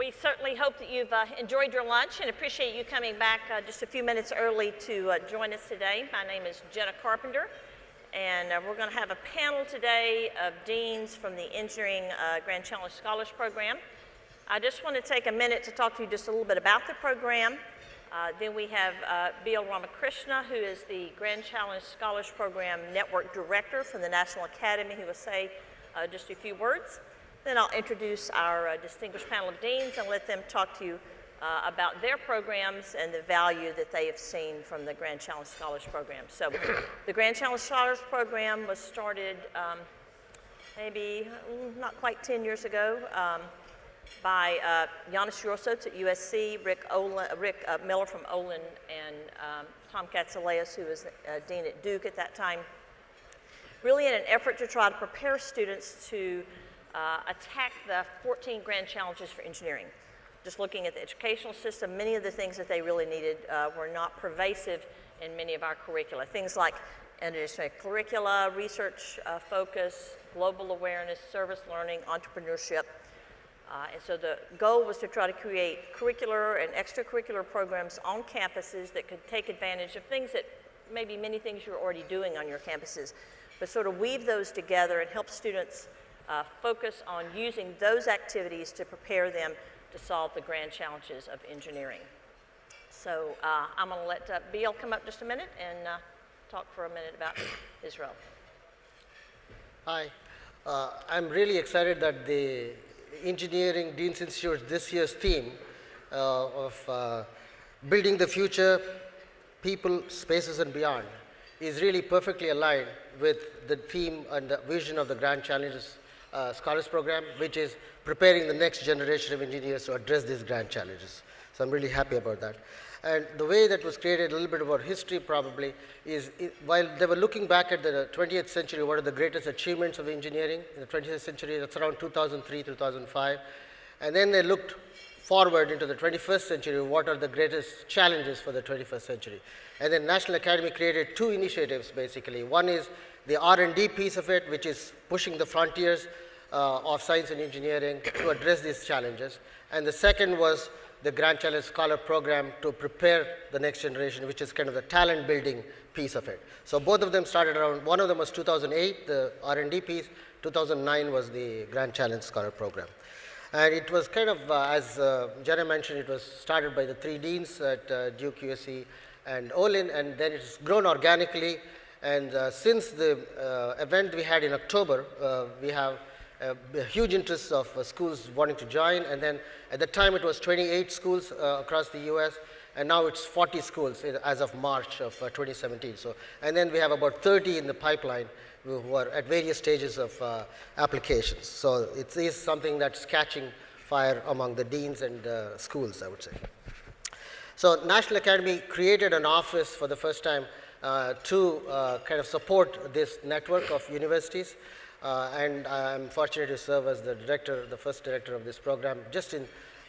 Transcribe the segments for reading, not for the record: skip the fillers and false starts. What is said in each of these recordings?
We certainly hope that you've enjoyed your lunch and appreciate you coming back just a few minutes early to join us today. My name is Jenna Carpenter, and we're going to have a panel today of deans from the Engineering Grand Challenge Scholars Program. I just want to take a minute to talk to you just a little bit about the program. Then we have B.L. Ramakrishna, who is the Grand Challenge Scholars Program Network Director from the National Academy, who will say just a few words. Then I'll introduce our distinguished panel of deans and let them talk to you about their programs and the value that they have seen from the Grand Challenge Scholars Program. So the Grand Challenge Scholars Program was started maybe not quite 10 years ago by Yannis Yortsos at USC, Rick Miller from Olin, and Tom Katsouleas, who was dean at Duke at that time, really in an effort to try to prepare students to attack the 14 grand challenges for engineering. Just looking at the educational system, many of the things that they really needed were not pervasive in many of our curricula. Things like interdisciplinary curricula, research focus, global awareness, service learning, entrepreneurship. And so the goal was to try to create curricular and extracurricular programs on campuses that could take advantage of things that maybe many things you're already doing on your campuses, but sort of weave those together and help students focus on using those activities to prepare them to solve the grand challenges of engineering. So I'm going to let B.L. come up just a minute and talk for a minute about Israel. Hi. I'm really excited that the Engineering Dean's Institute this year's theme of building the future, people, spaces, and beyond is really perfectly aligned with the theme and the vision of the Grand Challenges Scholars Program, which is preparing the next generation of engineers to address these grand challenges. So I'm really happy about that. And the way that was created, a little bit about history probably, is while they were looking back at the 20th century, what are the greatest achievements of engineering in the 20th century, that's around 2003, 2005. And then they looked forward into the 21st century, what are the greatest challenges for the 21st century. And then National Academy created two initiatives basically. One is the R&D piece of it, which is pushing the frontiers of science and engineering to address these challenges. And the second was the Grand Challenge Scholar Program to prepare the next generation, which is kind of the talent building piece of it. So both of them started around, one of them was 2008, the R&D piece, 2009 was the Grand Challenge Scholar Program. And it was kind of, as Jenna mentioned, it was started by the three deans at Duke, USC, and Olin, and then it's grown organically. And since the event we had in October, we have a huge interest of schools wanting to join. And then at the time it was 28 schools across the US, and now it's 40 schools as of March of 2017. So, and then we have about 30 in the pipeline who are at various stages of applications. So it is something that's catching fire among the deans and schools, I would say. So National Academy created an office for the first time to kind of support this network of universities. And I'm fortunate to serve as the director, the first director of this program.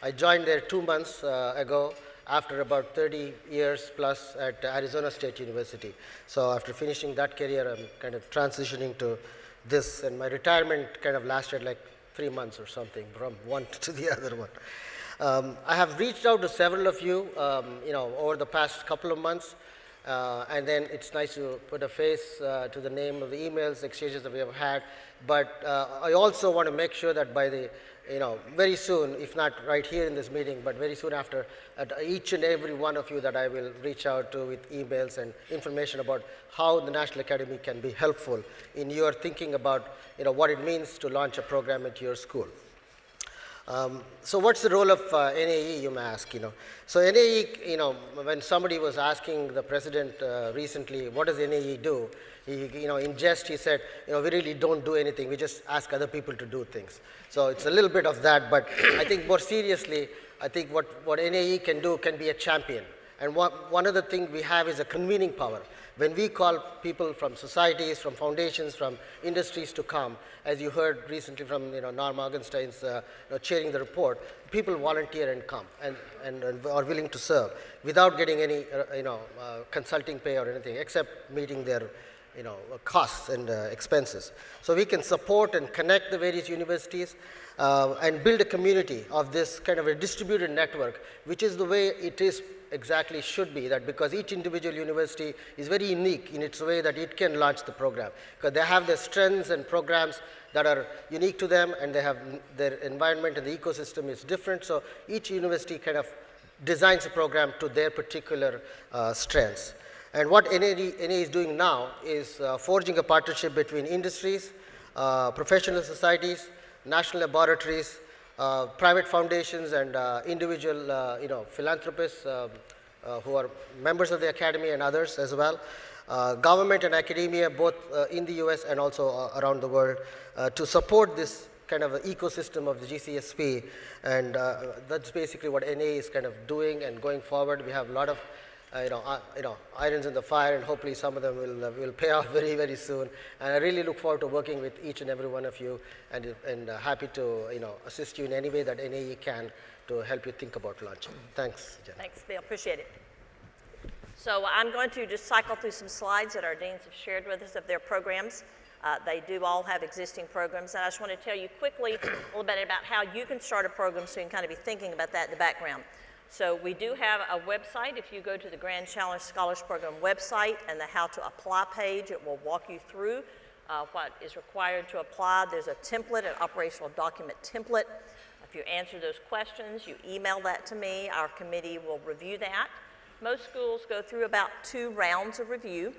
I joined there 2 months ago after about 30 years plus at Arizona State University. So after finishing that career, I'm kind of transitioning to this, and my retirement kind of lasted like 3 months or something from one to the other one. I have reached out to several of you, over the past couple of months. And then it's nice to put a face to the name of the emails, exchanges that we have had. But I also want to make sure that by the, very soon, if not right here in this meeting, but very soon after, each and every one of you that I will reach out to with emails and information about how the National Academy can be helpful in your thinking about, what it means to launch a program at your school. So what's the role of NAE, you may ask, So NAE, when somebody was asking the president recently, what does NAE do? He, in jest, he said, we really don't do anything. We just ask other people to do things. So it's a little bit of that, but I think more seriously, I think what NAE can do can be a champion. And one other thing we have is a convening power. When we call people from societies, from foundations, from industries to come, as you heard recently from Norm Augenstein's chairing the report, people volunteer and come and are willing to serve without getting any consulting pay or anything, except meeting their costs and expenses. So we can support and connect the various universities and build a community of this kind of a distributed network, which is the way it is exactly should be, that because each individual university is very unique in its way that it can launch the program, because they have their strengths and programs that are unique to them, and they have their environment and the ecosystem is different. So each university kind of designs a program to their particular strengths. And what NAE is doing now is forging a partnership between industries, professional societies, national laboratories, private foundations, and individual philanthropists who are members of the academy and others as well, government and academia, both in the US and also around the world, to support this kind of ecosystem of the GCSP. And that's basically what NAE is kind of doing and going forward. We have a lot of irons in the fire, and hopefully some of them will pay off very, very soon. And I really look forward to working with each and every one of you, and happy to assist you in any way that NAE can to help you think about launching. Thanks, Jenna. Thanks, Bill. Appreciate it. So I'm going to just cycle through some slides that our deans have shared with us of their programs. They do all have existing programs, and I just want to tell you quickly a little bit about how you can start a program so you can kind of be thinking about that in the background. So we do have a website. If you go to the Grand Challenge Scholars Program website and the How to Apply page, it will walk you through what is required to apply. There's a template, an operational document template. If you answer those questions, you email that to me. Our committee will review that. Most schools go through about 2 rounds of review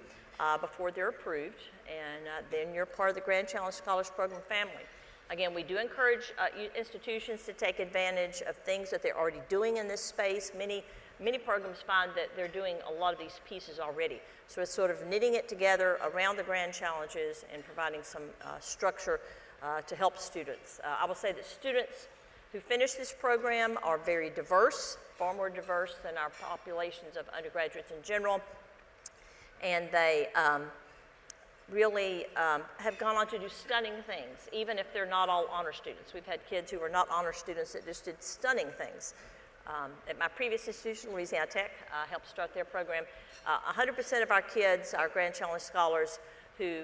before they're approved, and then you're part of the Grand Challenge Scholars Program family. Again, we do encourage institutions to take advantage of things that they're already doing in this space. Many programs find that they're doing a lot of these pieces already. So it's sort of knitting it together around the grand challenges and providing some structure to help students. I will say that students who finish this program are very diverse, far more diverse than our populations of undergraduates in general. And they really have gone on to do stunning things, even if they're not all honor students. We've had kids who were not honor students that just did stunning things. At my previous institution, Louisiana Tech, helped start their program. 100% of our kids, our Grand Challenge scholars who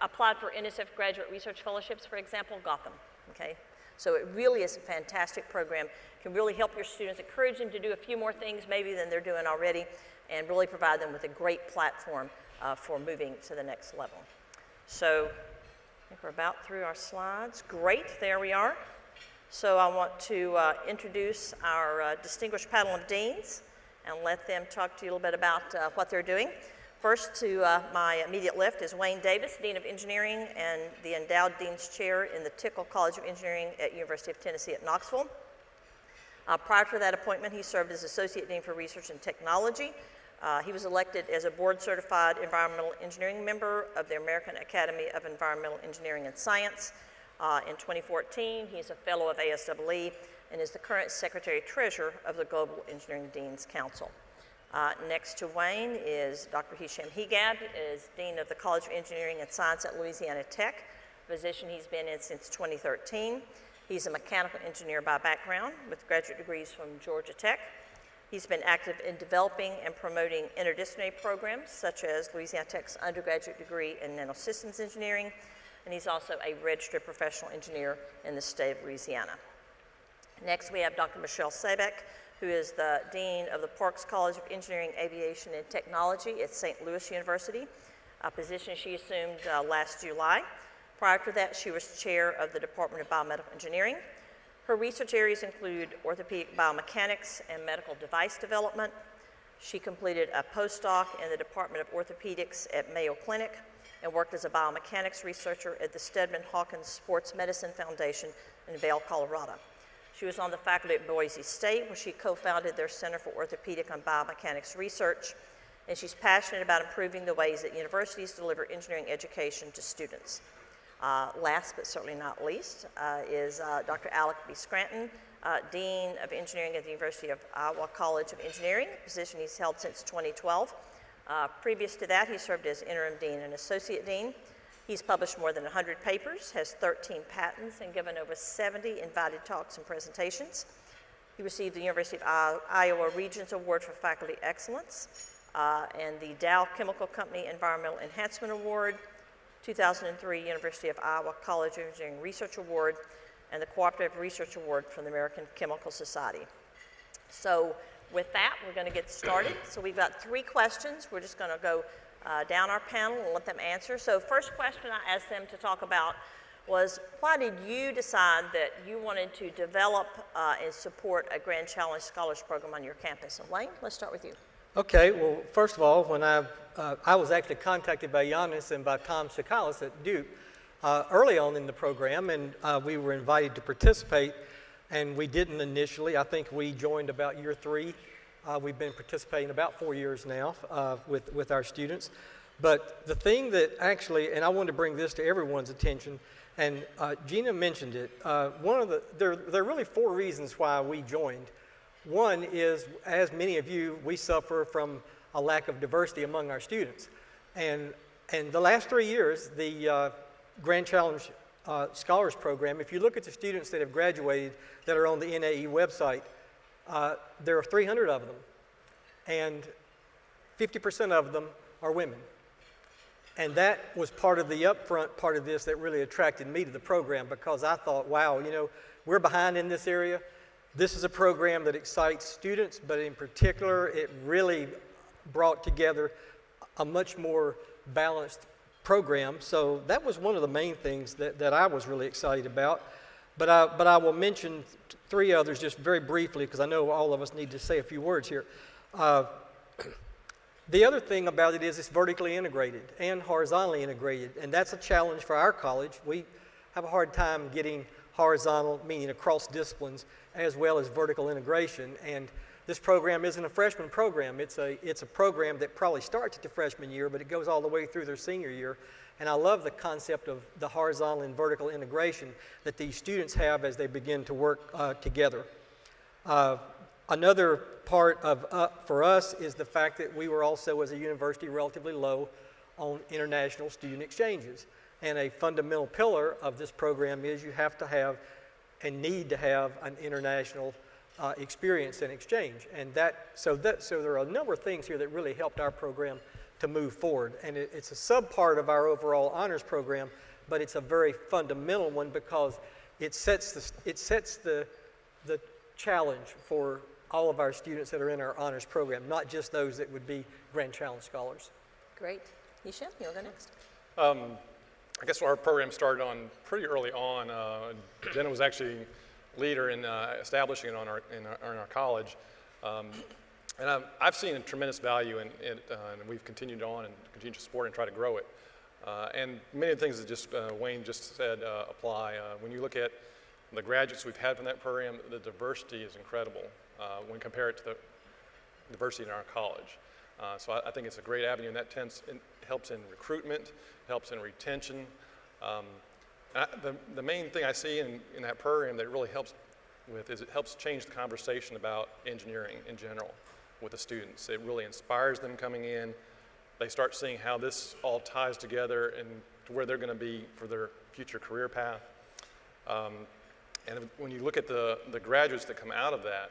applied for NSF graduate research fellowships, for example, got them, okay? So it really is a fantastic program. Can really help your students, encourage them to do a few more things maybe than they're doing already, and really provide them with a great platform for moving to the next level. So I think we're about through our slides. Great, there we are. So I want to introduce our distinguished panel of deans and let them talk to you a little bit about what they're doing. First, to my immediate left is Wayne Davis, Dean of Engineering and the Endowed Dean's Chair in the Tickle College of Engineering at University of Tennessee at Knoxville. Prior to that appointment, he served as Associate Dean for Research and Technology. He was elected as a board-certified environmental engineering member of the American Academy of Environmental Engineering and Science. In 2014, he's a fellow of ASEE and is the current Secretary-Treasurer of the Global Engineering Deans Council. Next to Wayne is Dr. Hisham Hegab, is Dean of the College of Engineering and Science at Louisiana Tech, a position he's been in since 2013. He's a mechanical engineer by background with graduate degrees from Georgia Tech. He's been active in developing and promoting interdisciplinary programs such as Louisiana Tech's undergraduate degree in nanosystems engineering, and he's also a registered professional engineer in the state of Louisiana. Next, we have Dr. Michelle Sabick, who is the Dean of the Parks College of Engineering, Aviation, and Technology at St. Louis University, a position she assumed last July. Prior to that, she was chair of the Department of Biomedical Engineering. Her research areas include orthopedic biomechanics and medical device development. She completed a postdoc in the Department of Orthopedics at Mayo Clinic and worked as a biomechanics researcher at the Steadman Hawkins Sports Medicine Foundation in Vail, Colorado. She was on the faculty at Boise State, where she co-founded their Center for Orthopedic and Biomechanics Research, and she's passionate about improving the ways that universities deliver engineering education to students. Last but certainly not least is Dr. Alec B. Scranton, Dean of Engineering at the University of Iowa College of Engineering, a position he's held since 2012. Previous to that, he served as interim dean and associate dean. He's published more than 100 papers, has 13 patents, and given over 70 invited talks and presentations. He received the University of Iowa Regents Award for Faculty Excellence, and the Dow Chemical Company Environmental Enhancement Award, 2003 University of Iowa College of Engineering Research Award, and the Cooperative Research Award from the American Chemical Society. So with that, we're going to get started. So we've got 3 questions. We're just going to go down our panel and let them answer. So first question I asked them to talk about was, why did you decide that you wanted to develop and support a Grand Challenge Scholars Program on your campus? So Wayne, let's start with you. Okay, well, first of all, when I was actually contacted by Yannis and by Tom Sakalis at Duke early on in the program, and we were invited to participate, and we didn't initially. I think we joined about year 3. We've been participating about 4 years now with our students. But the thing that actually, and I wanted to bring this to everyone's attention, and Gina mentioned it, there are really 4 reasons why we joined. One is, as many of you, we suffer from a lack of diversity among our students. And the last 3 years, the Grand Challenge Scholars Program, if you look at the students that have graduated that are on the NAE website, there are 300 of them, and 50% of them are women. And that was part of the upfront part of this that really attracted me to the program, because I thought, wow, you know, we're behind in this area. This is a program that excites students, but in particular, it really brought together a much more balanced program. So that was one of the main things that I was really excited about. But I will mention 3 others just very briefly, because I know all of us need to say a few words here. The other thing about it is it's vertically integrated and horizontally integrated, and that's a challenge for our college. We have a hard time getting horizontal, meaning across disciplines, as well as vertical integration. And this program isn't a freshman program. It's a program that probably starts at the freshman year, but it goes all the way through their senior year. And I love the concept of the horizontal and vertical integration that these students have as they begin to work together. Another part for us is the fact that we were also, as a university, relatively low on international student exchanges. And a fundamental pillar of this program is you have to have and need to have an international experience and exchange. And so there are a number of things here that really helped our program to move forward. And it's a sub-part of our overall honors program, but it's a very fundamental one, because it sets the challenge for all of our students that are in our honors program, not just those that would be Grand Challenge Scholars. Great. Hisham, you'll go next. I guess our program started on pretty early on. Jenna was actually leader in establishing it in our college. And I've seen a tremendous value in it, and we've continued on and continue to support and try to grow it. And many of the things that just Wayne just said apply. When you look at the graduates we've had from that program, the diversity is incredible when compared to the diversity in our college. So I think it's a great avenue, and that helps in recruitment, helps in retention. The main thing I see in that program that it really helps with is it helps change the conversation about engineering in general with the students. It really inspires them coming in. They start seeing how this all ties together and to where they're going to be for their future career path. And when you look at the graduates that come out of that,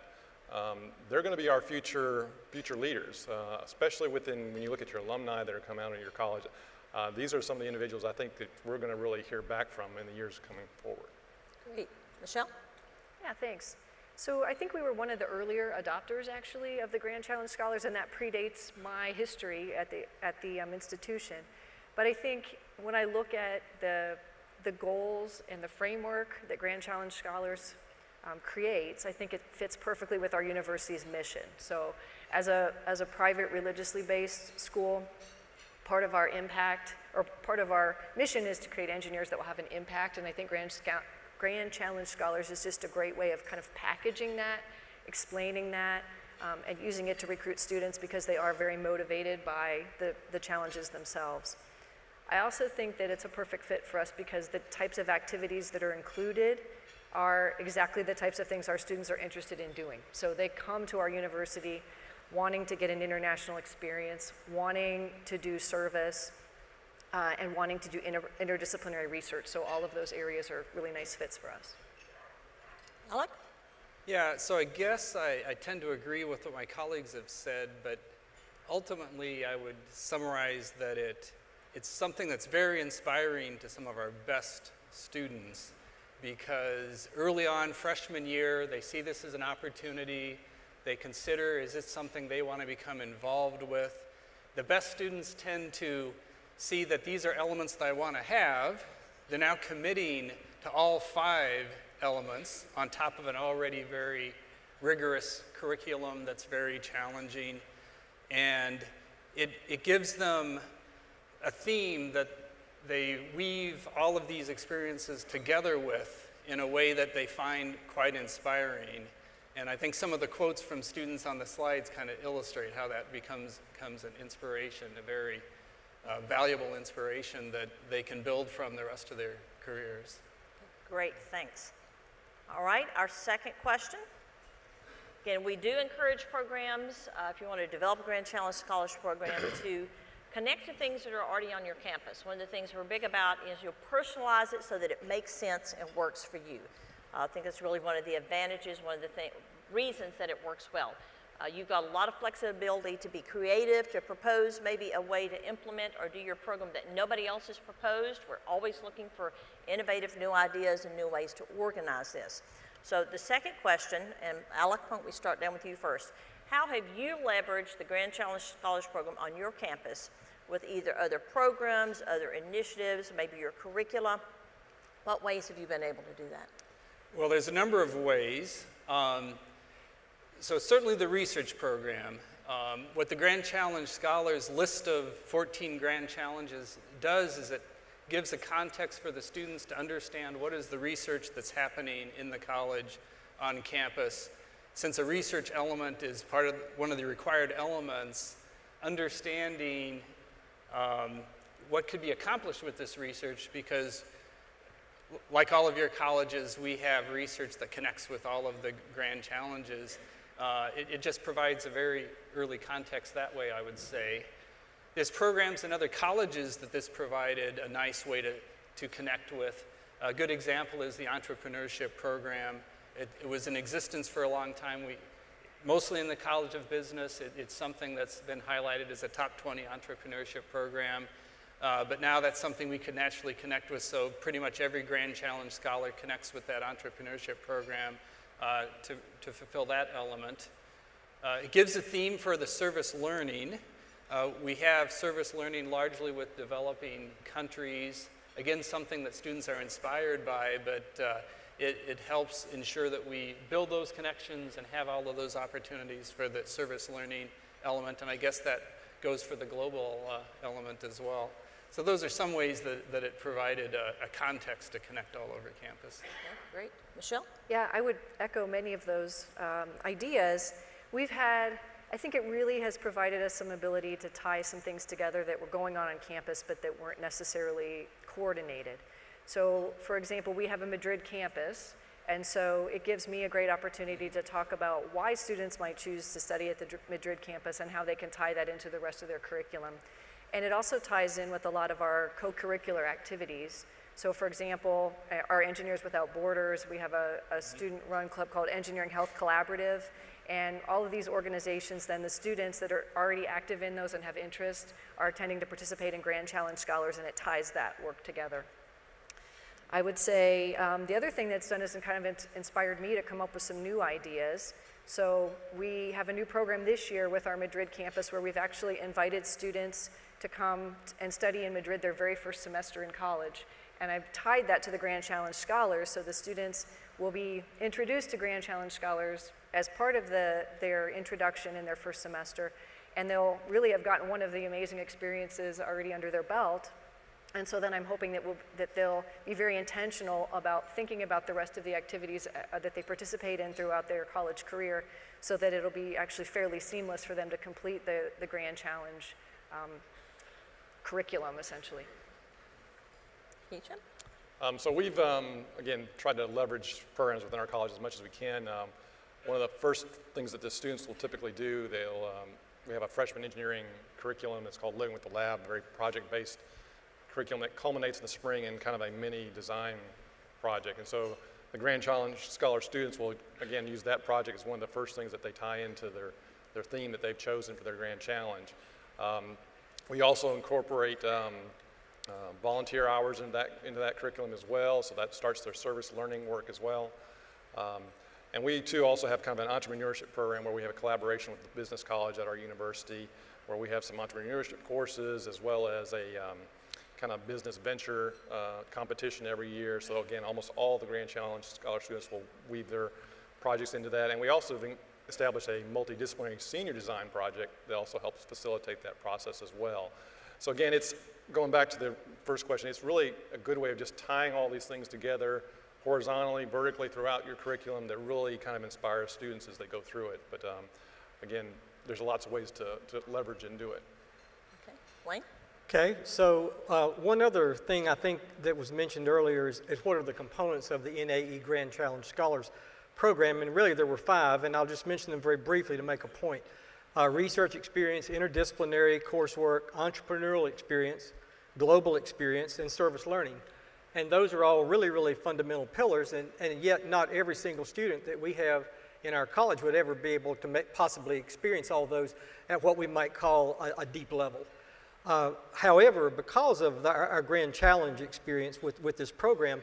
they're going to be our future leaders, especially when you look at your alumni that are coming out of your college. These are some of the individuals I think that we're going to really hear back from in the years coming forward. Great. Michelle? Yeah, thanks. So I think we were one of the earlier adopters, actually, of the Grand Challenge Scholars, and that predates my history at the institution. But I think when I look at the goals and the framework that Grand Challenge Scholars creates, I think it fits perfectly with our university's mission. So as a private religiously based school, part of our impact, or part of our mission is to create engineers that will have an impact, and I think Grand Challenge Scholars is just a great way of kind of packaging that, explaining that, and using it to recruit students because they are very motivated by the challenges themselves. I also think that it's a perfect fit for us because the types of activities that are included are exactly the types of things our students are interested in doing. So they come to our university wanting to get an international experience, wanting to do service, and wanting to do interdisciplinary research. So all of those areas are really nice fits for us. Alec? Yeah, so I guess I tend to agree with what my colleagues have said, but ultimately, I would summarize that it's something that's very inspiring to some of our best students, because early on, freshman year, they see this as an opportunity. They consider, is it something they want to become involved with? The best students tend to see that these are elements that I want to have. They're now committing to all 5 elements on top of an already very rigorous curriculum that's very challenging. And it gives them a theme that they weave all of these experiences together with in a way that they find quite inspiring. And I think some of the quotes from students on the slides kind of illustrate how that becomes an inspiration, a very valuable inspiration that they can build from the rest of their careers. Great, thanks. All right, our second question. Again, we do encourage programs, if you want to develop a Grand Challenge Scholarship Program, to connect to things that are already on your campus. One of the things we're big about is you'll personalize it so that it makes sense and works for you. I think that's really one of the advantages, one of the reasons that it works well. You've got a lot of flexibility to be creative, to propose maybe a way to implement or do your program that nobody else has proposed. We're always looking for innovative new ideas and new ways to organize this. So the second question, and Alec, why don't we start down with you first. How have you leveraged the Grand Challenge Scholarship Program on your campus with either other programs, other initiatives, maybe your curricula? What ways have you been able to do that? Well, there's a number of ways. So certainly the research program. What the Grand Challenge Scholars list of 14 Grand Challenges does is it gives a context for the students to understand what is the research that's happening in the college on campus. Since a research element is part of one of the required elements, understanding what could be accomplished with this research, because like all of your colleges, we have research that connects with all of the grand challenges. It just provides a very early context that way, I would say. There's programs in other colleges that this provided a nice way to connect with. A good example is the entrepreneurship program. It was in existence for a long time. Mostly in the College of Business, it's something that's been highlighted as a top 20 entrepreneurship program. But now that's something we could naturally connect with, so pretty much every Grand Challenge Scholar connects with that entrepreneurship program to fulfill that element. It gives a theme for the service learning. We have service learning largely with developing countries. Again, something that students are inspired by, but it helps ensure that we build those connections and have all of those opportunities for the service learning element, and I guess that goes for the global element as well. So those are some ways that it provided a context to connect all over campus. Okay, great. Michelle? Yeah, I would echo many of those ideas. I think it really has provided us some ability to tie some things together that were going on campus but that weren't necessarily coordinated. So, for example, we have a Madrid campus, and so it gives me a great opportunity to talk about why students might choose to study at the Madrid campus and how they can tie that into the rest of their curriculum. And it also ties in with a lot of our co-curricular activities. So, for example, our Engineers Without Borders, we have a student-run club called Engineering Health Collaborative, and all of these organizations, then the students that are already active in those and have interest are tending to participate in Grand Challenge Scholars, and it ties that work together. I would say the other thing that's done is kind of inspired me to come up with some new ideas. So we have a new program this year with our Madrid campus where we've actually invited students to come and study in Madrid their very first semester in college. And I've tied that to the Grand Challenge Scholars, so the students will be introduced to Grand Challenge Scholars as part of their introduction in their first semester, and they'll really have gotten one of the amazing experiences already under their belt. And so then I'm hoping that they'll be very intentional about thinking about the rest of the activities that they participate in throughout their college career, so that it'll be actually fairly seamless for them to complete the Grand Challenge curriculum, essentially. Hisham? So we've, again, tried to leverage programs within our college as much as we can. One of the first things that the students will typically do, we have a freshman engineering curriculum that's called Living with the Lab, a very project-based curriculum that culminates in the spring in kind of a mini design project. And so the Grand Challenge Scholar students will, again, use that project as one of the first things that they tie into their theme that they've chosen for their Grand Challenge. We also incorporate volunteer hours into that curriculum as well, so that starts their service learning work as well. And we too also have kind of an entrepreneurship program where we have a collaboration with the business college at our university, where we have some entrepreneurship courses as well as a kind of business venture competition every year. So again, almost all the Grand Challenge Scholar students will weave their projects into that. And we also have established a multidisciplinary senior design project that also helps facilitate that process as well. So again, it's going back to the first question, it's really a good way of just tying all these things together horizontally, vertically throughout your curriculum that really kind of inspires students as they go through it. But again, there's lots of ways to leverage and do it. Okay, Wayne? Okay, so one other thing I think that was mentioned earlier is what are the components of the NAE Grand Challenge Scholars Program, and really there were 5, and I'll just mention them very briefly to make a point. Research experience, interdisciplinary coursework, entrepreneurial experience, global experience, and service learning. And those are all really, really fundamental pillars, and yet not every single student that we have in our college would ever be able to possibly experience all those at what we might call a deep level. However, because of our Grand Challenge experience with this program,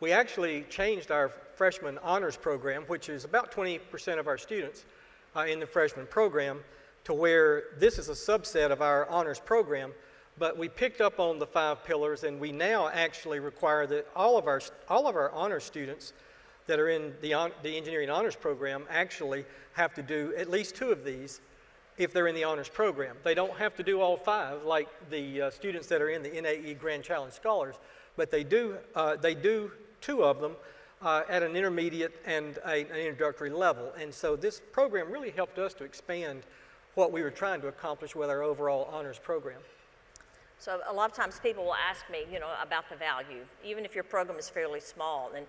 we actually changed our freshman honors program, which is about 20% of our students in the freshman program, to where this is a subset of our honors program, but we picked up on the 5 pillars, and we now actually require that all of our honors students that are in the engineering honors program actually have to do at least 2 of these if they're in the honors program. They don't have to do all 5 like the students that are in the NAE Grand Challenge Scholars, but they do 2 of them at an intermediate and an introductory level. And so this program really helped us to expand what we were trying to accomplish with our overall honors program. So a lot of times people will ask me, about the value, even if your program is fairly small. And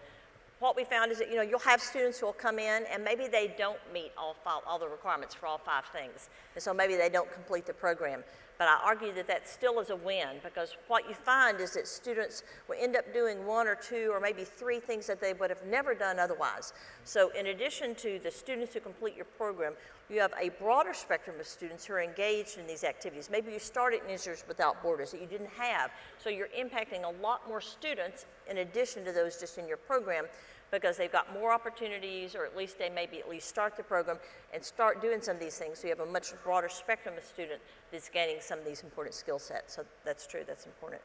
what we found is that, you'll have students who will come in and maybe they don't meet all the requirements for all 5 things. And so maybe they don't complete the program. But I argue that that still is a win, because what you find is that students will end up doing 1 or 2 or maybe 3 things that they would have never done otherwise. So in addition to the students who complete your program, you have a broader spectrum of students who are engaged in these activities. Maybe you started in Engineers Without Borders that you didn't have, so you're impacting a lot more students in addition to those just in your program, because they've got more opportunities, or at least they maybe at least start the program and start doing some of these things. So you have a much broader spectrum of student that's gaining some of these important skill sets. So that's true, that's important.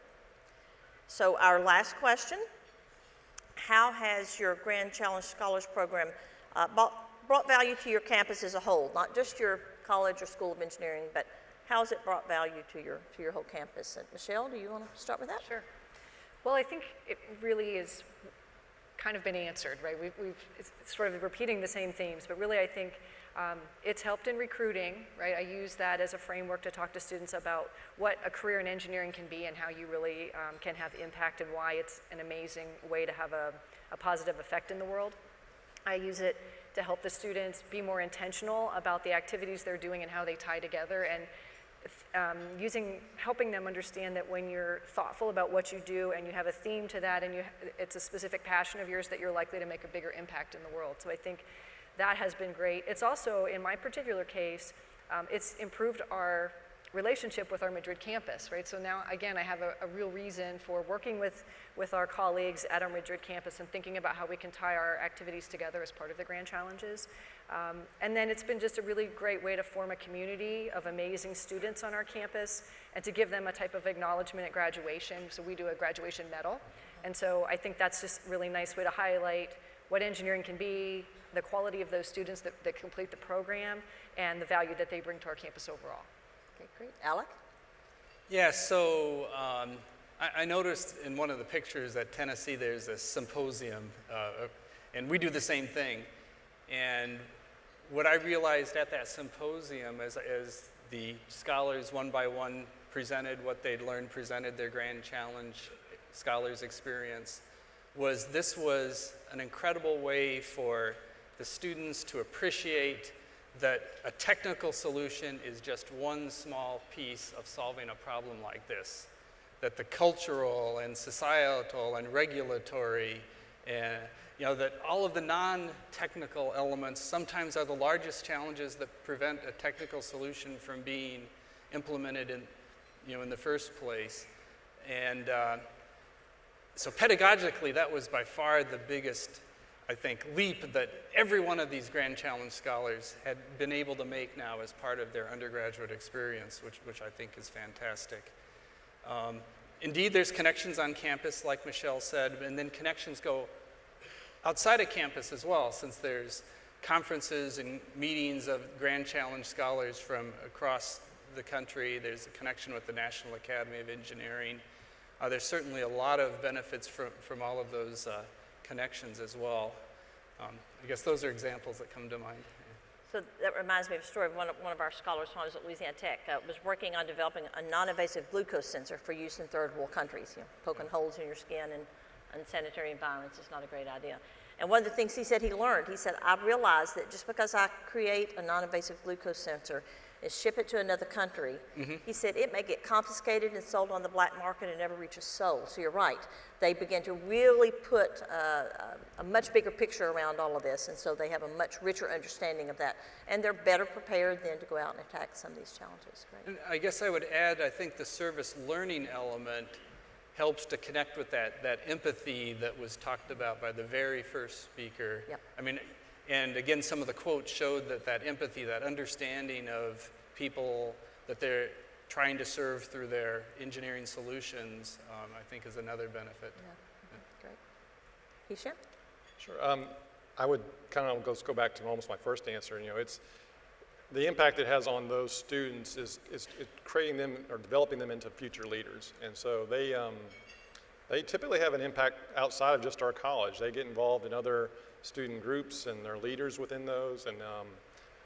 So our last question, how has your Grand Challenge Scholars Program brought value to your campus as a whole, not just your college or school of engineering, but how has it brought value to your whole campus? And Michelle, do you want to start with that? Sure. Well, I think it really is kind of been answered, right? It's sort of repeating the same themes, but really I think it's helped in recruiting, right? I use that as a framework to talk to students about what a career in engineering can be and how you really can have impact, and why it's an amazing way to have a positive effect in the world. I use it to help the students be more intentional about the activities they're doing and how they tie together, and helping them understand that when you're thoughtful about what you do and you have a theme to that, and it's a specific passion of yours, that you're likely to make a bigger impact in the world. So I think that has been great. It's also, in my particular case, it's improved our relationship with our Madrid campus, right? So now, again, I have a real reason for working with our colleagues at our Madrid campus and thinking about how we can tie our activities together as part of the Grand Challenges. And then it's been just a really great way to form a community of amazing students on our campus and to give them a type of acknowledgement at graduation. So we do a graduation medal. And so I think that's just a really nice way to highlight what engineering can be, the quality of those students that complete the program, and the value that they bring to our campus overall. Okay, great. Alec? Yeah, so I noticed in one of the pictures at Tennessee there's a symposium, and we do the same thing. And what I realized at that symposium, as the scholars one by one presented what they'd learned, presented their Grand Challenge Scholars experience, was this was an incredible way for the students to appreciate that a technical solution is just one small piece of solving a problem like this. That the cultural and societal and regulatory And that all of the non-technical elements sometimes are the largest challenges that prevent a technical solution from being implemented in the first place. And so pedagogically, that was by far the biggest, I think, leap that every one of these Grand Challenge scholars had been able to make now as part of their undergraduate experience, which I think is fantastic. Indeed, there's connections on campus, like Michelle said, and then connections go outside of campus as well, since there's conferences and meetings of Grand Challenge scholars from across the country. There's a connection with the National Academy of Engineering. There's certainly a lot of benefits from all of those connections as well. I guess those are examples that come to mind. So that reminds me of a story of one of our scholars when I was at Louisiana Tech, was working on developing a non-invasive glucose sensor for use in third world countries. Poking holes in your skin and unsanitary environments is not a great idea. And one of the things he said he learned, he said, I realized that just because I create a non-invasive glucose sensor and ship it to another country, he said it may get confiscated and sold on the black market and never reach a soul. So you're right. They began to really put a much bigger picture around all of this, and so they have a much richer understanding of that. And they're better prepared then to go out and attack some of these challenges. Great. And I guess I would add, I think the service learning element helps to connect with that empathy that was talked about by the very first speaker. Yep. I mean, and again, some of the quotes showed that empathy, that understanding of people that they're trying to serve through their engineering solutions, I think is another benefit. Yeah. Great. Hisham? Sure. I would kind of go back to almost my first answer. It's the impact it has on those students is creating them or developing them into future leaders. And so they typically have an impact outside of just our college. They get involved in other student groups and they're leaders within those, and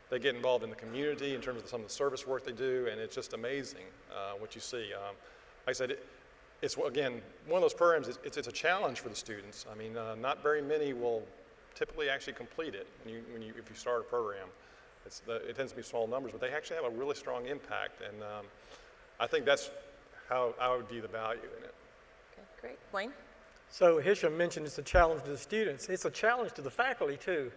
they get involved in the community in terms of some of the service work they do, and it's just amazing what you see. Like I said, it's again one of those programs. It's a challenge for the students. I mean, not very many will typically actually complete it if you start a program. It tends to be small numbers, but they actually have a really strong impact, and I think that's how I would view the value in it. Okay, great. Wayne? So Hisham mentioned it's a challenge to the students. It's a challenge to the faculty too,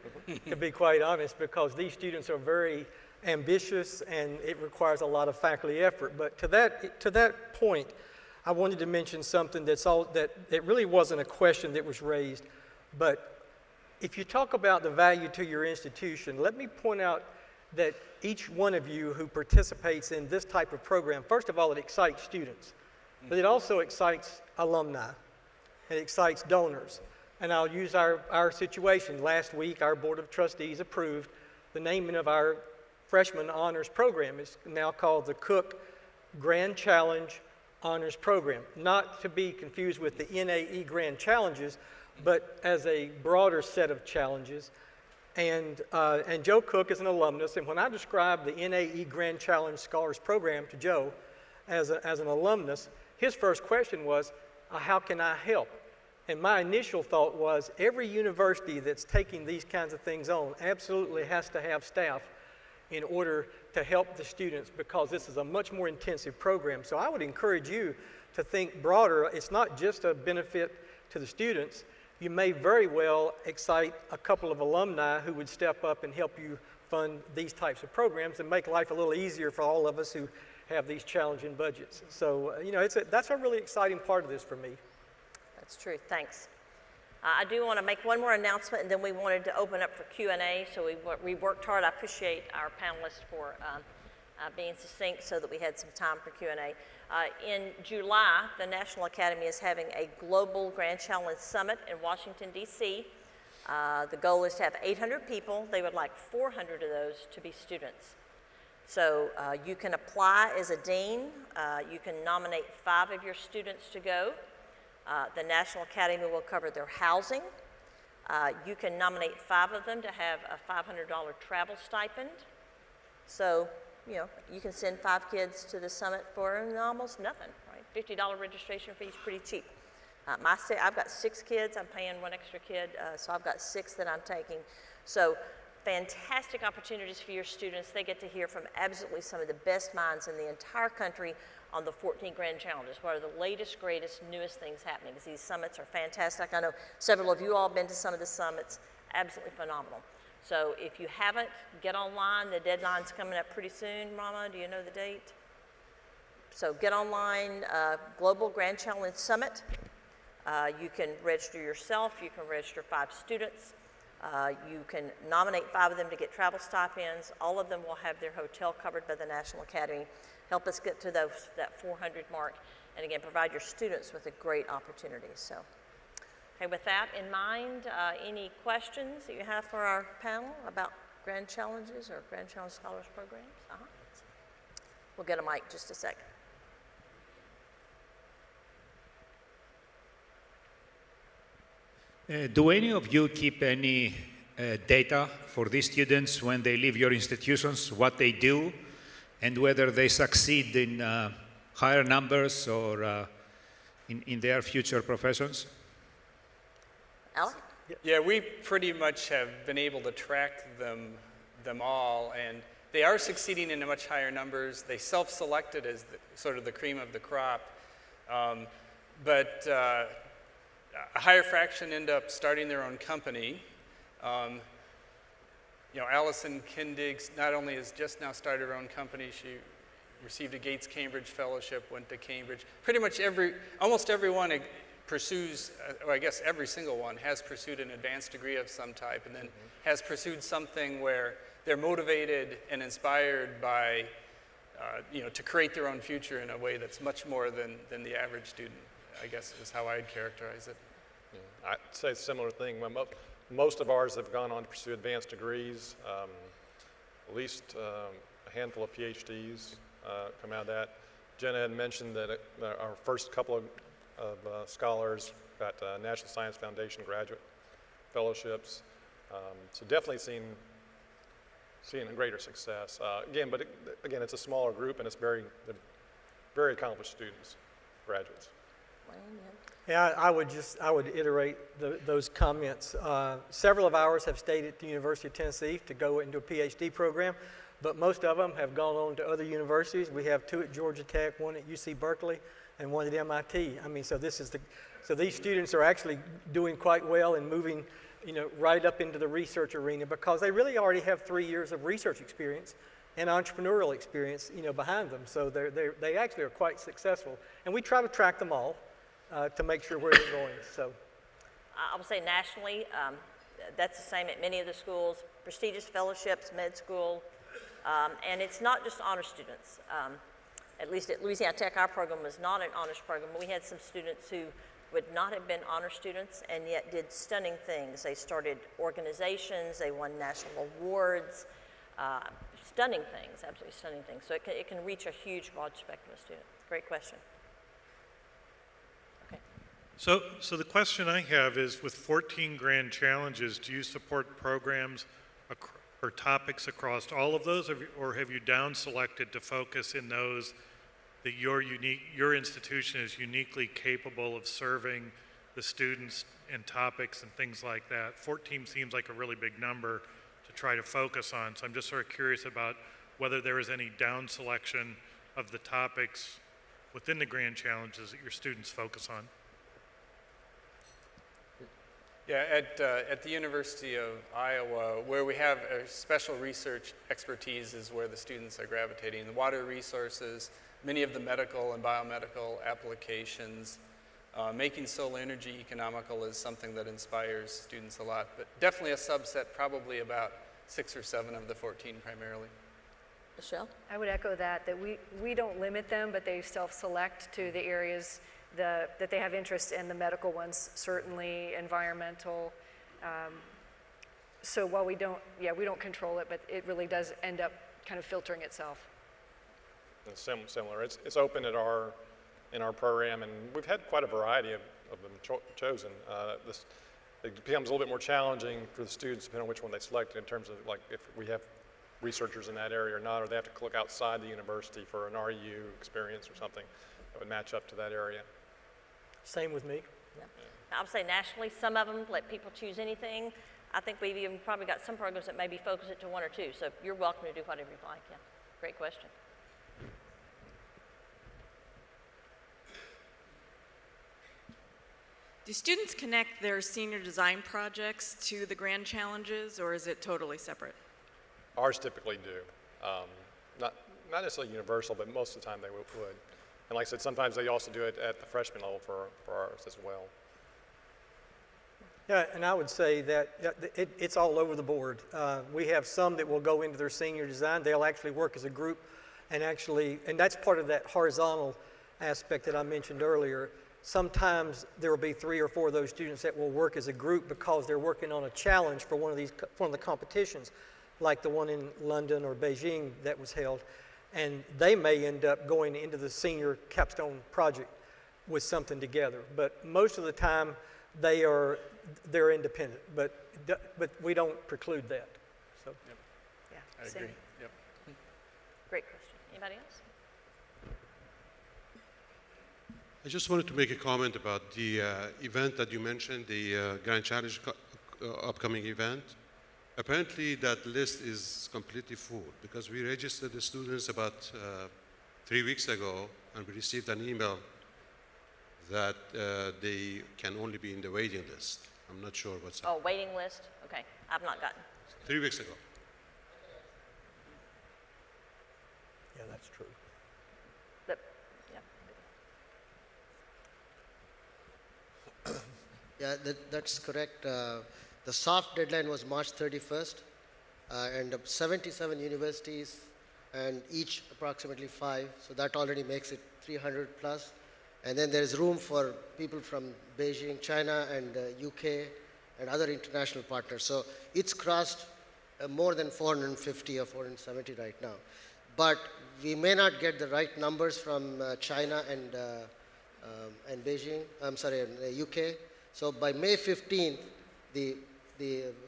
to be quite honest, because these students are very ambitious and it requires a lot of faculty effort. But to that point, I wanted to mention something that it really wasn't a question that was raised, but if you talk about the value to your institution, let me point out that each one of you who participates in this type of program, first of all, it excites students, but it also excites alumni. It excites donors. And I'll use our situation. Last week, our Board of Trustees approved the naming of our freshman honors program. It's now called the Cook Grand Challenge Honors Program. Not to be confused with the NAE Grand Challenges, but as a broader set of challenges. And Joe Cook is an alumnus, and when I described the NAE Grand Challenge Scholars Program to Joe as an alumnus, his first question was, how can I help? And my initial thought was every university that's taking these kinds of things on absolutely has to have staff in order to help the students, because this is a much more intensive program. So I would encourage you to think broader. It's not just a benefit to the students. You may very well excite a couple of alumni who would step up and help you fund these types of programs and make life a little easier for all of us who have these challenging budgets. So, that's a really exciting part of this for me. That's true. Thanks. I do want to make one more announcement, and then we wanted to open up for Q&A. So we worked hard. I appreciate our panelists for being succinct so that we had some time for Q&A. In July, the National Academy is having a global Grand Challenge Summit in Washington, D.C. The goal is to have 800 people. They would like 400 of those to be students. So you can apply as a dean. You can nominate 5 of your students to go. The National Academy will cover their housing. You can nominate 5 of them to have a $500 travel stipend. So, you can send 5 kids to the summit for almost nothing, right? $50 registration fee is pretty cheap. I've got 6 kids. I'm paying 1 extra kid, so I've got 6 that I'm taking. So fantastic opportunities for your students. They get to hear from absolutely some of the best minds in the entire country on the 14 Grand Challenges. What are the latest, greatest, newest things happening? Because these summits are fantastic. I know several of you all have been to some of the summits. Absolutely phenomenal. So if you haven't, get online. The deadline's coming up pretty soon. Rama, do you know the date? So get online, Global Grand Challenge Summit. You can register yourself. You can register 5 students. You can nominate 5 of them to get travel stipends. All of them will have their hotel covered by the National Academy. Help us get to that 400 mark. And again, provide your students with a great opportunity. So, okay, with that in mind, any questions that you have for our panel about Grand Challenges or Grand Challenge Scholars Programs? We'll get a mic just a second. Do any of you keep any data for these students when they leave your institutions, what they do, and whether they succeed in higher numbers or in their future professions? Alec? Yeah, we pretty much have been able to track them all, and they are succeeding in much higher numbers. They self-selected as sort of the cream of the crop, but a higher fraction end up starting their own company. You know, Allison Kindig not only has just now started her own company, she received a Gates Cambridge Fellowship, went to Cambridge. Pretty much almost everyone pursues, or I guess every single one has pursued an advanced degree of some type, and then has pursued something where they're motivated and inspired by, you know, to create their own future in a way that's much more than the average student, I guess is how I'd characterize it. Yeah, I'd say a similar thing. Most of ours have gone on to pursue advanced degrees. At least a handful of PhDs come out of that. Jenna had mentioned that our first couple of scholars got National Science Foundation graduate fellowships. So definitely seeing a greater success. Again, it's a smaller group, and it's very accomplished students, graduates. Yeah, I would iterate those comments. Several of ours have stayed at the University of Tennessee to go into a PhD program, but most of them have gone on to other universities. We have 2 at Georgia Tech, 1 at UC Berkeley, and 1 at MIT. I mean, so these students are actually doing quite well and moving, you know, right up into the research arena because they really already have 3 years of research experience and entrepreneurial experience, you know, behind them. So they actually are quite successful, and we try to track them all to make sure where they're going. So, I would say nationally, that's the same at many of the schools, prestigious fellowships, med school, and it's not just honor students. At least at Louisiana Tech, our program was not an honors program. We had some students who would not have been honor students and yet did stunning things. They started organizations, they won national awards, stunning things, absolutely stunning things. So it can reach a huge broad spectrum of students. Great question. So the question I have is, with 14 grand challenges, do you support programs or topics across all of those, or have you down selected to focus in those that your institution is uniquely capable of serving the students and topics and things like that? 14 seems like a really big number to try to focus on, so I'm just sort of curious about whether there is any down selection of the topics within the grand challenges that your students focus on. Yeah, at the University of Iowa, where we have a special research expertise is where the students are gravitating. The water resources, many of the medical and biomedical applications, making solar energy economical is something that inspires students a lot, but definitely a subset, probably about 6 or 7 of the 14 primarily. Michelle? I would echo that we don't limit them, but they self-select to the areas that they have interest in. The medical ones, certainly, environmental. So while we don't control it, but it really does end up kind of filtering itself. It's similar. It's open in our program, and we've had quite a variety of them chosen. It becomes a little bit more challenging for the students depending on which one they select in terms of, like, if we have researchers in that area or not, or they have to look outside the university for an REU experience or something that would match up to that area. same with me. Yeah. I would say nationally, some of them let people choose anything. I think we've even probably got some programs that maybe focus it to one or two, so you're welcome to do whatever you'd like, yeah. Great question. Do students connect their senior design projects to the grand challenges, or is it totally separate? Ours typically do. Not necessarily universal, but most of the time they would. And like I said, sometimes they also do it at the freshman level for ours as well. Yeah, and I would say that it's all over the board. We have some that will go into their senior design. They'll actually work as a group and that's part of that horizontal aspect that I mentioned earlier. Sometimes there will be 3 or 4 of those students that will work as a group because they're working on a challenge for one of the competitions, like the one in London or Beijing that was held. And they may end up going into the senior capstone project with something together. But most of the time, they're independent. But we don't preclude that. So. Yeah, I same. agree. Yep. Great question. Anybody else? I just wanted to make a comment about the event that you mentioned, the Grand Challenge upcoming event. Apparently, that list is completely full because we registered the students about 3 weeks ago, and we received an email that they can only be in the waiting list. I'm not sure what's Oh, waiting list? Okay, I've not gotten. 3 weeks ago. Yeah, that's true. But, yeah. Yeah, that's correct. The soft deadline was March 31st, and 77 universities, and each approximately 5, so that already makes it 300 plus. And then there is room for people from Beijing, China, and UK, and other international partners. So it's crossed more than 450 or 470 right now. But we may not get the right numbers from China and Beijing, and UK. So by May 15th, the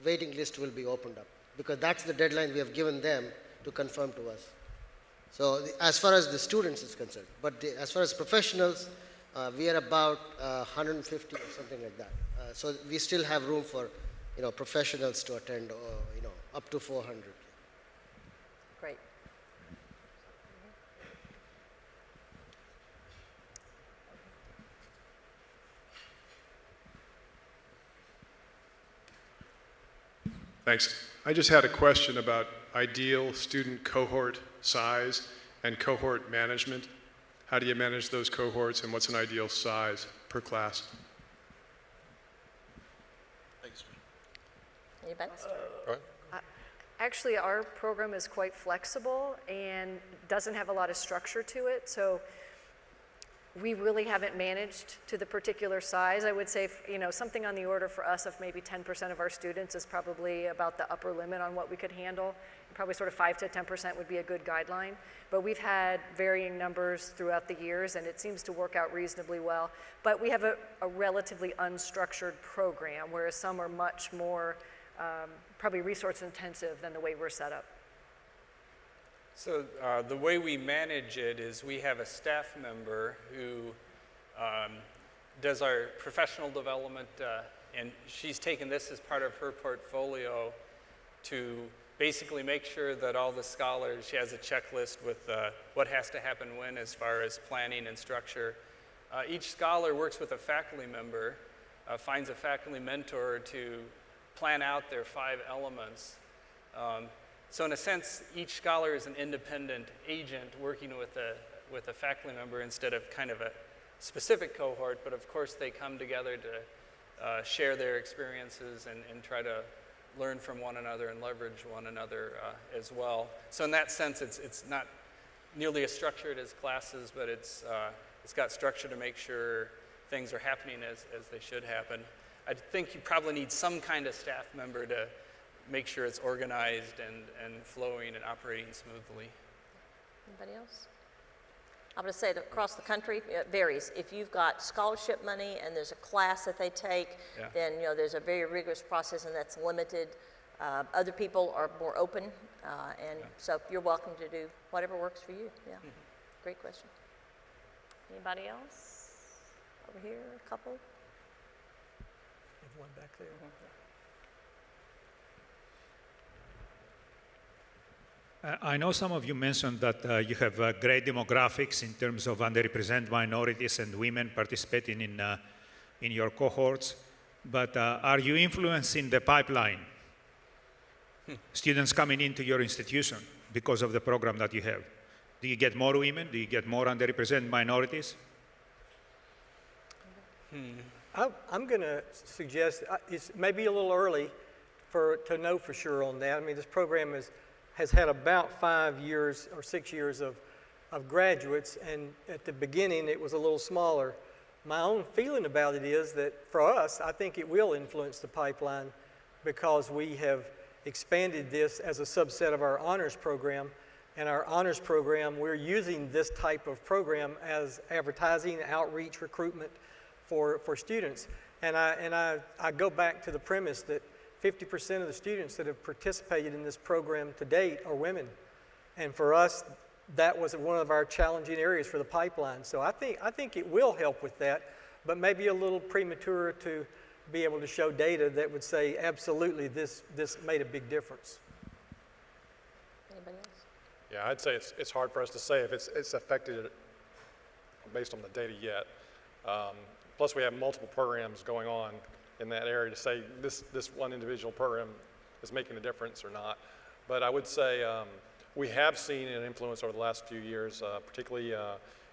waiting list will be opened up because that's the deadline we have given them to confirm to us. So as far as the students is concerned, but as far as professionals, we are about 150 or something like that. So we still have room for, professionals to attend, up to 400. Great. Thanks. I just had a question about ideal student cohort size and cohort management. How do you manage those cohorts, and what's an ideal size per class? Thanks. Anybody? Go ahead. Actually, our program is quite flexible and doesn't have a lot of structure to it, so we really haven't managed to the particular size. I would say, something on the order for us of maybe 10% of our students is probably about the upper limit on what we could handle. Probably sort of 5 to 10% would be a good guideline. But we've had varying numbers throughout the years, and it seems to work out reasonably well. But we have a relatively unstructured program, whereas some are much more probably resource intensive than the way we're set up. So the way we manage it is we have a staff member who does our professional development, and she's taken this as part of her portfolio to basically make sure that all the scholars, she has a checklist with what has to happen when as far as planning and structure. Each scholar works with a faculty member, finds a faculty mentor to plan out their 5 elements. So in a sense, each scholar is an independent agent working with a faculty member instead of kind of a specific cohort, but of course they come together to share their experiences and try to learn from one another and leverage one another as well. So in that sense, it's not nearly as structured as classes, but it's got structure to make sure things are happening as they should happen. I think you probably need some kind of staff member to make sure it's organized and flowing and operating smoothly. Anybody else? I'm going to say that across the country, it varies. If you've got scholarship money and there's a class that they take, Yeah. then there's a very rigorous process and that's limited. Other people are more open, and so you're welcome to do whatever works for you. Yeah, Great question. Anybody else? Over here, a couple? Have one back there. I know some of you mentioned that you have great demographics in terms of underrepresented minorities and women participating in your cohorts, but are you influencing the pipeline? Students coming into your institution because of the program that you have. Do you get more women? Do you get more underrepresented minorities? I'm going to suggest it's maybe a little early to know for sure on that. I mean, this program has had about 5 years or 6 years of graduates, and at the beginning it was a little smaller. My own feeling about it is that for us, I think it will influence the pipeline because we have expanded this as a subset of our honors program. And our honors program, we're using this type of program as advertising, outreach, recruitment for students. And I go back to the premise that 50% of the students that have participated in this program to date are women. And for us, that was one of our challenging areas for the pipeline. So I think it will help with that, but maybe a little premature to be able to show data that would say absolutely this made a big difference. Anybody else? Yeah, I'd say it's hard for us to say if it's affected it based on the data yet. Plus, we have multiple programs going on in that area to say this one individual program is making a difference or not. But I would say we have seen an influence over the last few years, particularly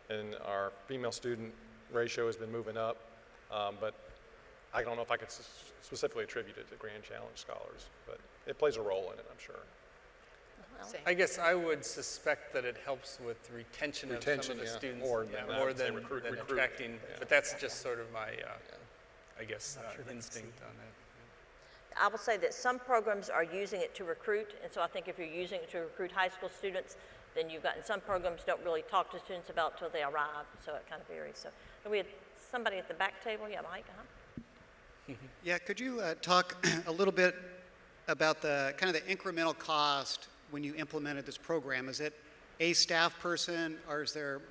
in our female student ratio has been moving up. But I don't know if I could specifically attribute it to Grand Challenge scholars, but it plays a role in it, I'm sure. I guess I would suspect that it helps with retention of some of the students more than attracting, but that's just sort of my, I guess, instinct on that. I will say that some programs are using it to recruit, and so I think if you're using it to recruit high school students, then you've gotten some programs don't really talk to students about till they arrive, so it kind of varies. So we had somebody at the back table. Yeah, Mike. Yeah, could you talk a little bit about the kind of the incremental cost when you implemented this program? Is it a staff person, or is there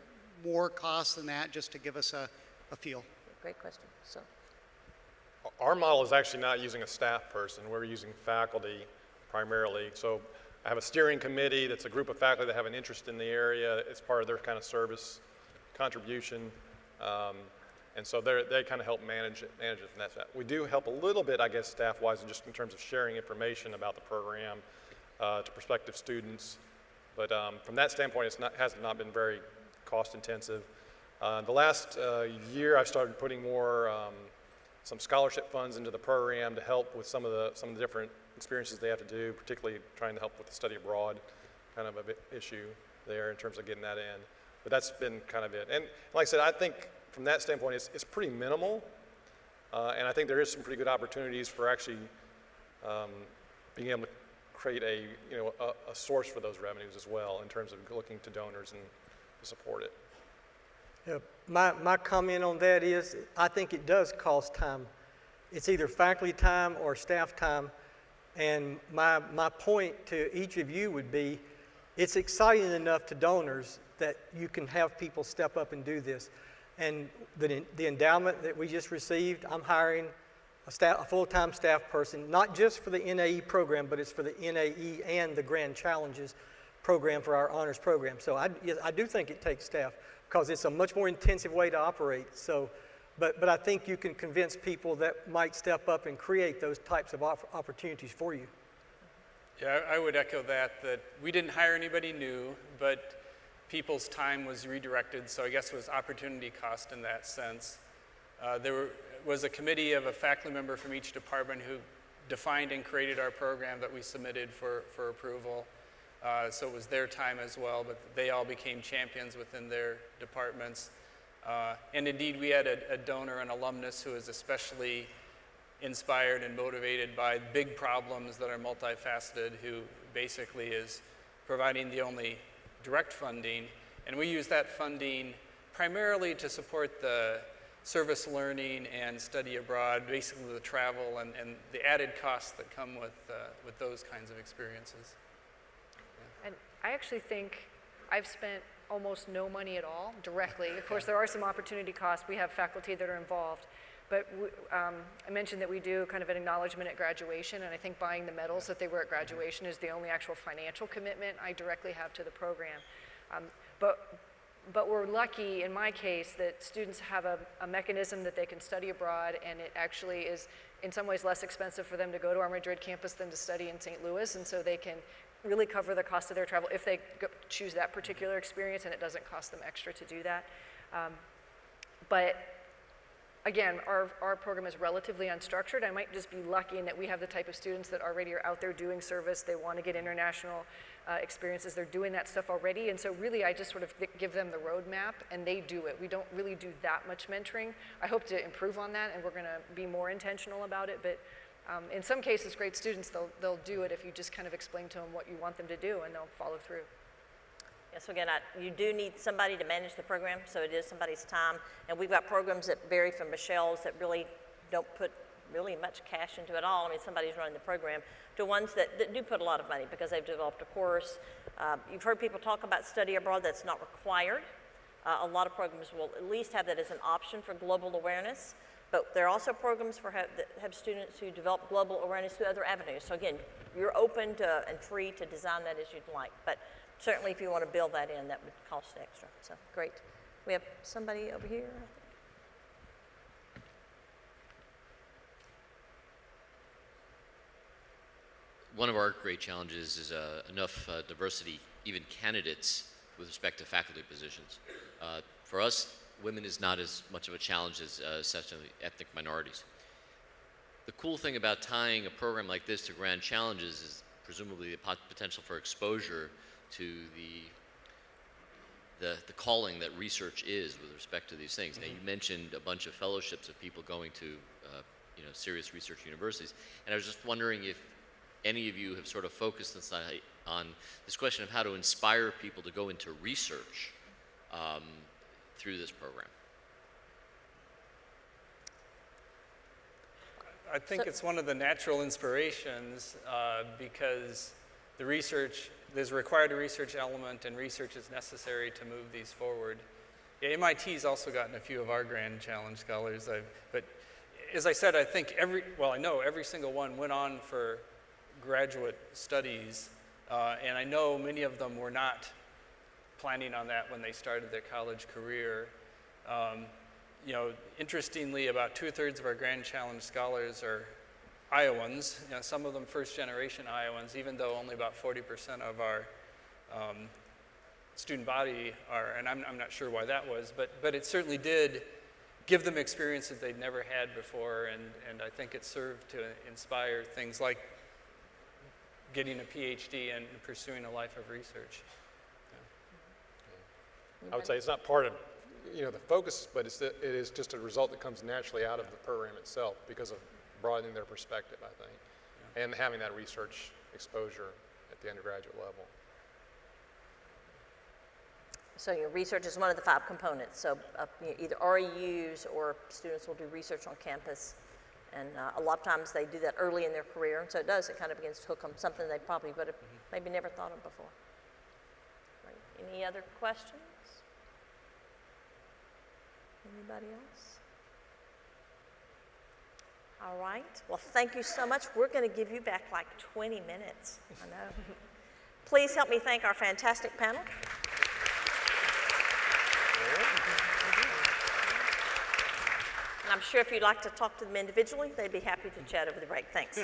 more cost than that, just to give us a feel? Great question. So, our model is actually not using a staff person. We're using faculty primarily. So I have a steering committee that's a group of faculty that have an interest in the area. It's part of their kind of service contribution. And so they kind of help manage it from that side. We do help a little bit, I guess, staff-wise, and just in terms of sharing information about the program to prospective students. But from that standpoint, has not been very cost-intensive. The last year, I've started putting more some scholarship funds into the program to help with some of the different experiences they have to do, particularly trying to help with the study abroad kind of a issue there in terms of getting that in. But that's been kind of it. And like I said, I think from that standpoint, it's pretty minimal. And I think there is some pretty good opportunities for actually being able to create a source for those revenues as well in terms of looking to donors and to support it. Yeah, my comment on that is I think it does cost time. It's either faculty time or staff time. And my point to each of you would be, it's exciting enough to donors that you can have people step up and do this. And the endowment that we just received, I'm hiring a full-time staff person, not just for the NAE program, but it's for the NAE and the Grand Challenges program for our honors program. So I do think it takes staff because it's a much more intensive way to operate. So, but I think you can convince people that might step up and create those types of opportunities for you. Yeah, I would echo that we didn't hire anybody new, but people's time was redirected, so I guess it was opportunity cost in that sense. There was a committee of a faculty member from each department who defined and created our program that we submitted for approval. So it was their time as well, but they all became champions within their departments. And indeed, we had a donor, an alumnus, who is especially inspired and motivated by big problems that are multifaceted, who basically is providing the only direct funding. And we use that funding primarily to support the service learning and study abroad, basically the travel and the added costs that come with those kinds of experiences. And I actually think I've spent almost no money at all directly. Of course, there are some opportunity costs. We have faculty that are involved. But I mentioned that we do kind of an acknowledgement at graduation, and I think buying the medals that they were at graduation is the only actual financial commitment I directly have to the program. But we're lucky, in my case, that students have a mechanism that they can study abroad, and it actually is in some ways less expensive for them to go to our Madrid campus than to study in St. Louis, and so they can really cover the cost of their travel if they choose that particular experience, and it doesn't cost them extra to do that. But again, our program is relatively unstructured. I might just be lucky in that we have the type of students that already are out there doing service. They want to get international experiences. They're doing that stuff already. And so really, I just sort of give them the roadmap, and they do it. We don't really do that much mentoring. I hope to improve on that, and we're going to be more intentional about it. But in some cases, great students, they'll do it if you just kind of explain to them what you want them to do, and they'll follow through. So again, you do need somebody to manage the program, so it is somebody's time. And we've got programs that vary from Michelle's that really don't put really much cash into it all. I mean, somebody's running the program, to ones that do put a lot of money because they've developed a course. You've heard people talk about study abroad. That's not required. A lot of programs will at least have that as an option for global awareness. But there are also programs that have students who develop global awareness through other avenues. So again, you're open to and free to design that as you'd like. But certainly if you want to build that in, that would cost extra. So great. We have somebody over here. One of our great challenges is enough diversity, even candidates, with respect to faculty positions. For us, women is not as much of a challenge as essentially ethnic minorities. The cool thing about tying a program like this to grand challenges is presumably the potential for exposure to the calling that research is with respect to these things. Now, you mentioned a bunch of fellowships of people going to serious research universities, and I was just wondering if any of you have sort of focused on this question of how to inspire people to go into research through this program. I think it's one of the natural inspirations because there's required a research element, and research is necessary to move these forward. Yeah, MIT's also gotten a few of our Grand Challenge scholars, but as I said, I think I know every single one went on for graduate studies, and I know many of them were not planning on that when they started their college career. Interestingly, about 2/3 of our Grand Challenge scholars are Iowans. Some of them first-generation Iowans, even though only about 40% of our student body are, and I'm not sure why that was, but it certainly did give them experiences they'd never had before, and I think it served to inspire things like getting a PhD and pursuing a life of research. Yeah. I would say it's not part of the focus, but it is just a result that comes naturally out of the program itself because of broadening their perspective, I think, and having that research exposure at the undergraduate level. So your research is one of the 5 components. So either REUs or students will do research on campus. And a lot of times they do that early in their career. And so it kind of begins to hook them something they probably would have maybe never thought of before. Great. Any other questions? Anybody else? All right. Well, thank you so much. We're going to give you back like 20 minutes. I know. Please help me thank our fantastic panel. And I'm sure if you'd like to talk to them individually, they'd be happy to chat over the break. Thanks.